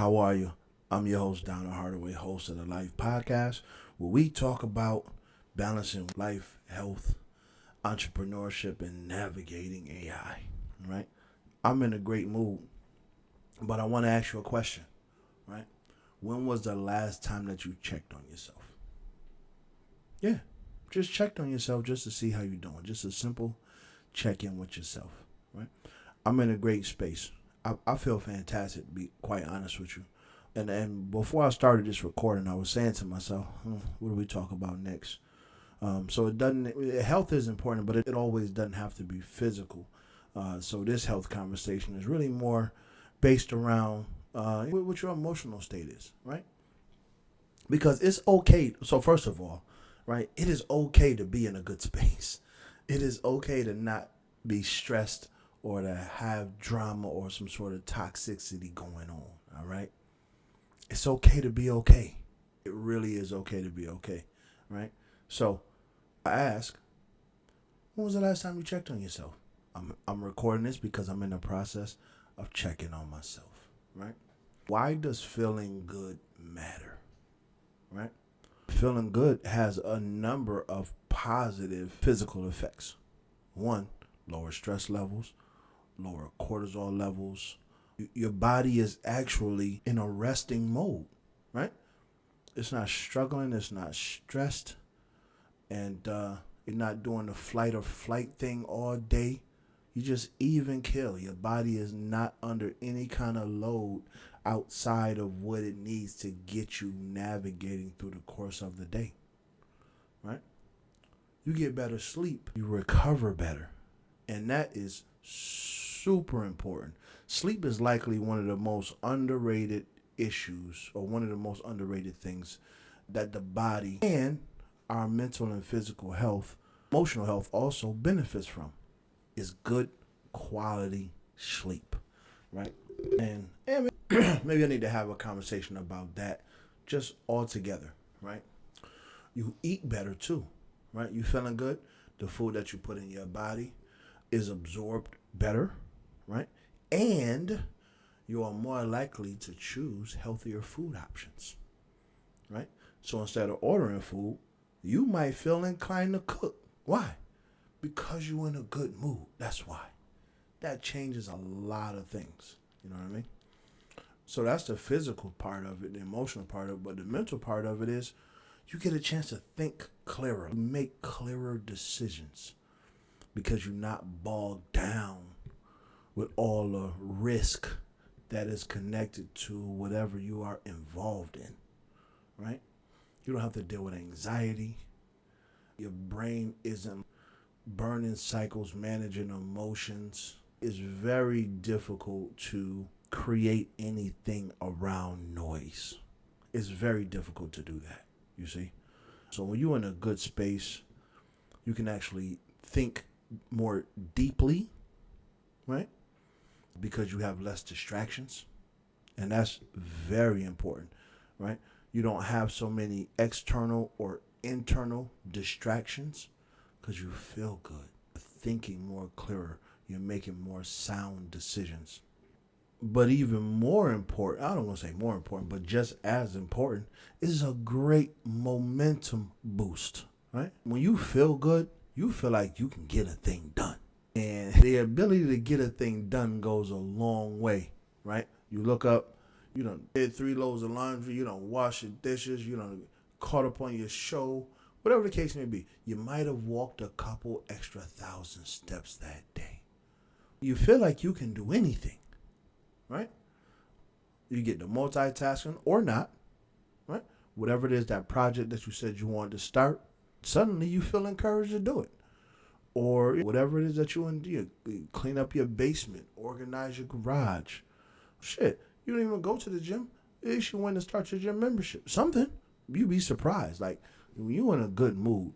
How are you? I'm your host, Donald Hardaway, host of the Life Podcast, where we talk about balancing life, health, entrepreneurship, and navigating AI. Right? I'm in a great mood, but I want to ask you a question. Right? When was the last time that you checked on yourself? Yeah, just checked on yourself just to see how you're doing. Just a simple check in with yourself. Right? I'm in a great space. I feel fantastic, to be quite honest with you. And before I started this recording, I was saying to myself, what do we talk about next? So it doesn't. Health is important, but it always doesn't have to be physical. So this health conversation is really more based around what your emotional state is, right? Because it's okay. So first of all, right, it is okay to be in a good space. It is okay to not be stressed or to have drama or some sort of toxicity going on. All right, it's okay to be okay. It really is okay to be okay, right? So I ask, when was the last time you checked on yourself? I'm recording this because I'm in the process of checking on myself, right? Why does feeling good matter, right? Feeling good has a number of positive physical effects. One, lower stress levels, lower cortisol levels. Your body is actually in a resting mode, right? It's not struggling, it's not stressed, and you're not doing the flight or flight thing all day. You just even kill. Your body is not under any kind of load outside of what it needs to get you navigating through the course of the day, right? You get better sleep, you recover better, and that is super important. Sleep is likely one of the most underrated issues or one of the most underrated things that the body and our mental and physical health, emotional health also benefits from is good quality sleep, right? And maybe I need to have a conversation about that just altogether, right? You eat better too, right? You feeling good? The food that you put in your body is absorbed better, right? And you are more likely to choose healthier food options, right? So instead of ordering food, you might feel inclined to cook. Why? Because you're in a good mood. That's why. That changes a lot of things. You know what I mean? So that's the physical part of it, the emotional part of it. But the mental part of it is you get a chance to think clearer, make clearer decisions because you're not bogged down with all the risk that is connected to whatever you are involved in, right? You don't have to deal with anxiety. Your brain isn't burning cycles, managing emotions. It's very difficult to create anything around noise. It's very difficult to do that, you see? So when you're in a good space, you can actually think more deeply, right? Because you have less distractions. And that's very important, right? You don't have so many external or internal distractions because you feel good. You're thinking more clearer. You're making more sound decisions. But even more important, I don't want to say more important, but just as important, is a great momentum boost, right? When you feel good, you feel like you can get a thing done. And the ability to get a thing done goes a long way, right? You look up, you done did 3 loads of laundry, you done wash your dishes, you done caught up on your show, whatever the case may be. You might have walked a couple extra thousand steps that day. You feel like you can do anything, right? You get the multitasking or not, right? Whatever it is, that project that you said you wanted to start, suddenly you feel encouraged to do it. Or whatever it is that you want to do, you clean up your basement, organize your garage. Shit, you don't even go to the gym. You should want to start your gym membership. Something. You'd be surprised. Like, when you're in a good mood,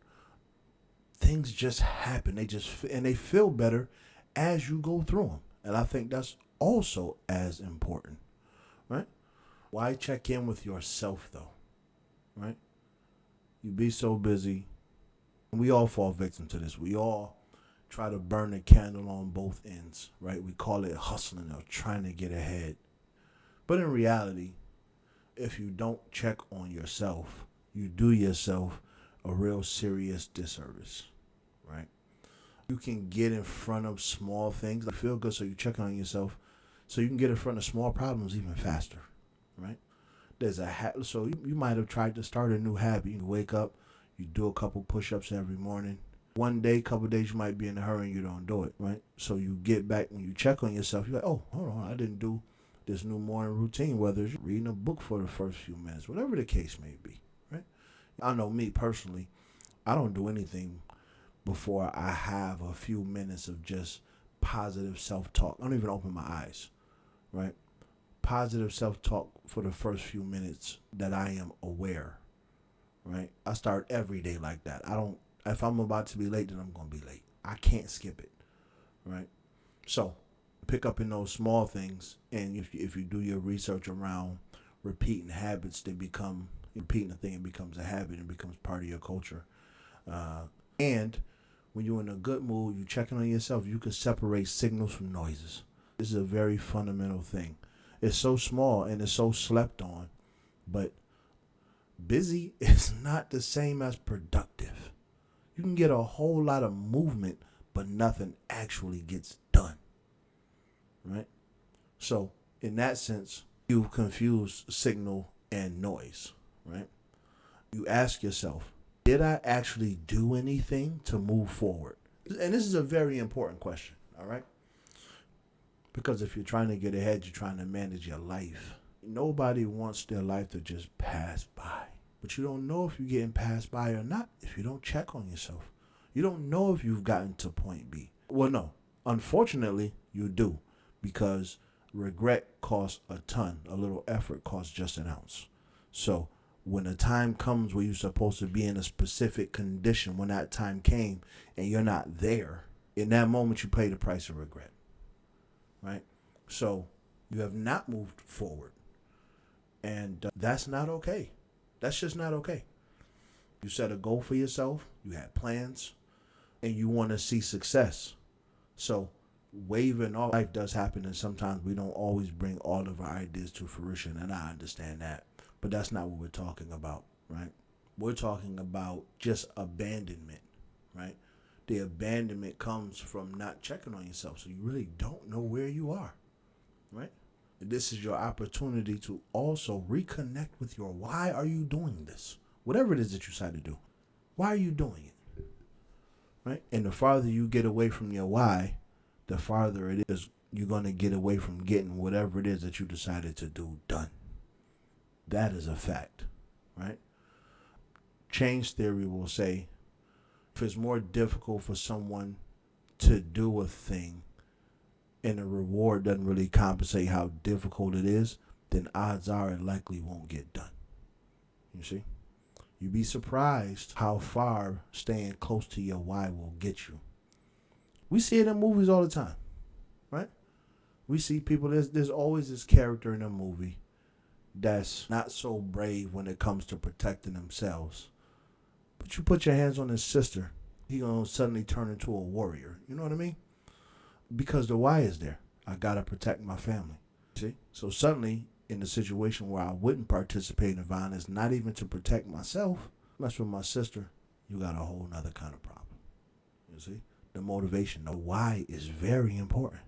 things just happen. And they feel better as you go through them. And I think that's also as important, right? Why check in with yourself though, right? You be so busy. We all fall victim to this. We all try to burn the candle on both ends, right? We call it hustling or trying to get ahead. But in reality, if you don't check on yourself, you do yourself a real serious disservice, right? You can get in front of small things. Like feel good, so you check on yourself, so you can get in front of small problems even faster, right? There's a so you might have tried to start a new habit. You wake up, you do a couple push-ups every morning. One day, couple days, you might be in a hurry and you don't do it, right? So you get back, when you check on yourself, you're like, oh, hold on, I didn't do this new morning routine, whether it's reading a book for the first few minutes, whatever the case may be, right? I know me personally, I don't do anything before I have a few minutes of just positive self-talk. I don't even open my eyes, right? Positive self-talk for the first few minutes that I am aware, right? I start every day like that. If I'm about to be late, then I'm going to be late. I can't skip it, right? So pick up in those small things, and if you do your research around repeating habits, repeating a thing, it becomes a habit and becomes part of your culture. And when you're in a good mood, you're checking on yourself, you can separate signals from noises. This is a very fundamental thing. It's so small and it's so slept on, but busy is not the same as productive. You can get a whole lot of movement, but nothing actually gets done, right? So in that sense, you confuse signal and noise, right? You ask yourself, did I actually do anything to move forward? And this is a very important question, all right? Because if you're trying to get ahead, you're trying to manage your life. Nobody wants their life to just pass by. But you don't know if you're getting passed by or not if you don't check on yourself. You don't know if you've gotten to point B. Well, no. Unfortunately, you do. Because regret costs a ton. A little effort costs just an ounce. So when the time comes where you're supposed to be in a specific condition, when that time came and you're not there, in that moment you pay the price of regret. Right? So you have not moved forward. And that's not okay. That's just not okay. You set a goal for yourself, you had plans, and you want to see success. So waving off, life does happen, and sometimes we don't always bring all of our ideas to fruition, and I understand that. But that's not what we're talking about, right? We're talking about just abandonment, right? The abandonment comes from not checking on yourself, so you really don't know where you are, right? This is your opportunity to also reconnect with your why are you doing this? Whatever it is that you decide to do. Why are you doing it? Right? And the farther you get away from your why, the farther it is you're going to get away from getting whatever it is that you decided to do done. That is a fact, right? Change theory will say if it's more difficult for someone to do a thing and the reward doesn't really compensate how difficult it is, then odds are it likely won't get done. You see? You'd be surprised how far staying close to your why will get you. We see it in movies all the time, right? We see people, there's always this character in a movie that's not so brave when it comes to protecting themselves. But you put your hands on his sister, he gonna suddenly turn into a warrior. You know what I mean? Because the why is there. I gotta protect my family. See? So suddenly, in a situation where I wouldn't participate in violence, not even to protect myself, mess with my sister, you got a whole nother kind of problem. You see? The motivation, the why is very important.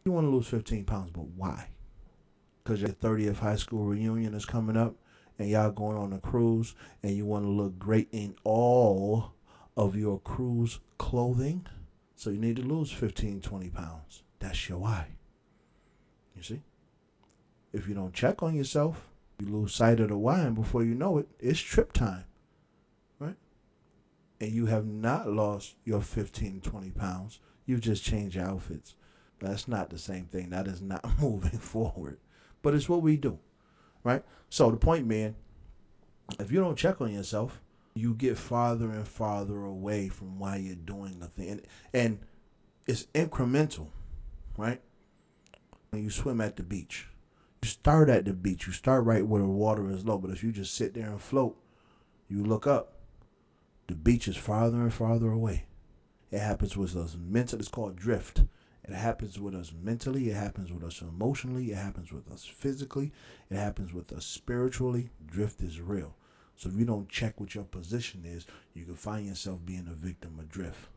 You want to lose 15 pounds, but why? Because your 30th high school reunion is coming up and y'all going on a cruise and you want to look great in all of your cruise clothing. So you need to lose 15, 20 pounds. That's your why. You see? If you don't check on yourself, you lose sight of the why, and before you know it, it's trip time. Right? And you have not lost your 15, 20 pounds. You've just changed your outfits. That's not the same thing. That is not moving forward. But it's what we do. Right? So the point being, if you don't check on yourself, you get farther and farther away from why you're doing the thing. And it's incremental, right? When you swim at the beach, you start at the beach. You start right where the water is low. But if you just sit there and float, you look up, the beach is farther and farther away. It happens with us mental. It's called drift. It happens with us mentally. It happens with us emotionally. It happens with us physically. It happens with us spiritually. Drift is real. So if you don't check what your position is, you can find yourself being a victim of drift.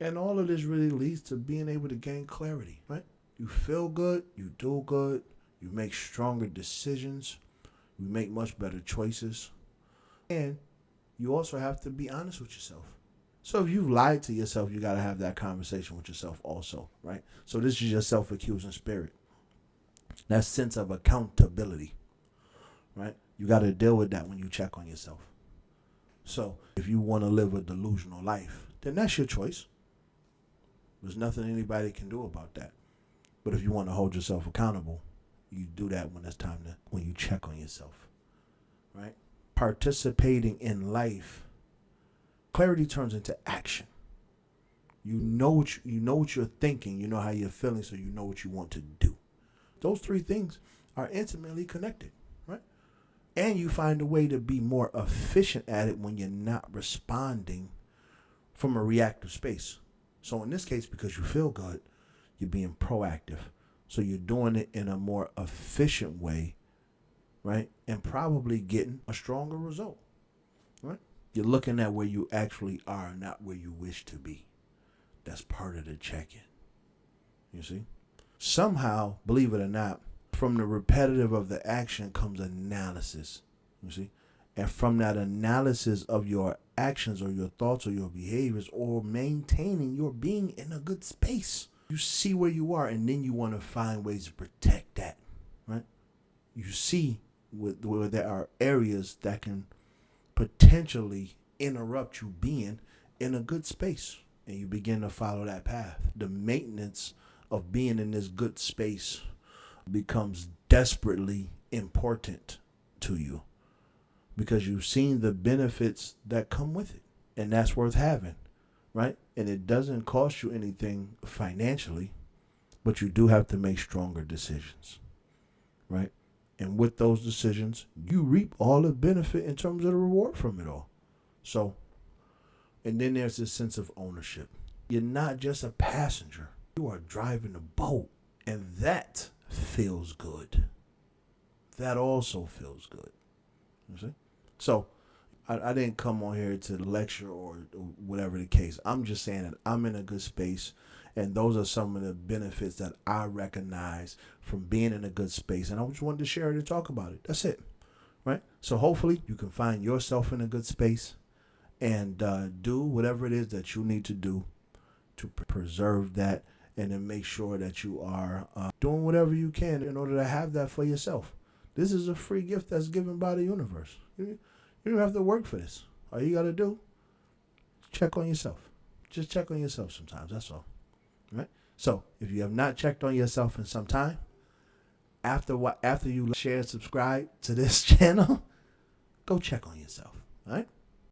And all of this really leads to being able to gain clarity, right? You feel good, you do good, you make stronger decisions, you make much better choices, and you also have to be honest with yourself. So if you've lied to yourself, you got to have that conversation with yourself also, right? So this is your self-accusing spirit. That sense of accountability, right? You got to deal with that when you check on yourself. So if you want to live a delusional life, then that's your choice. There's nothing anybody can do about that. But if you want to hold yourself accountable, you do that when it's time to, when you check on yourself, right? Participating in life, clarity turns into action. You know what you're thinking, you know how you're feeling, so you know what you want to do. Those three things are intimately connected, right? And you find a way to be more efficient at it when you're not responding from a reactive space. So in this case, because you feel good, you're being proactive. So you're doing it in a more efficient way, right? And probably getting a stronger result, right? You're looking at where you actually are, not where you wish to be. That's part of the check-in. You see? Somehow, believe it or not, from the repetitive of the action comes analysis. You see? And from that analysis of your actions or your thoughts or your behaviors or maintaining your being in a good space, you see where you are, and then you want to find ways to protect that, right? You see where there are areas that can potentially interrupt you being in a good space, and you begin to follow that path. The maintenance of being in this good space becomes desperately important to you because you've seen the benefits that come with it, and that's worth having, right? And it doesn't cost you anything financially, but you do have to make stronger decisions, right? And with those decisions, you reap all the benefit in terms of the reward from it all. So, and then there's this sense of ownership. You're not just a passenger. You are driving a boat, and that feels good. That also feels good. You see? So, I didn't come on here to lecture or whatever the case. I'm just saying that I'm in a good space, and those are some of the benefits that I recognize from being in a good space. And I just wanted to share it and talk about it. That's it, right? So hopefully you can find yourself in a good space and do whatever it is that you need to do to preserve that, and then make sure that you are doing whatever you can in order to have that for yourself. This is a free gift that's given by the universe. You don't have to work for this. All you got to do is check on yourself. Just check on yourself sometimes. That's all. Right? So if you have not checked on yourself in some time, after you share and subscribe to this channel, go check on yourself. All right?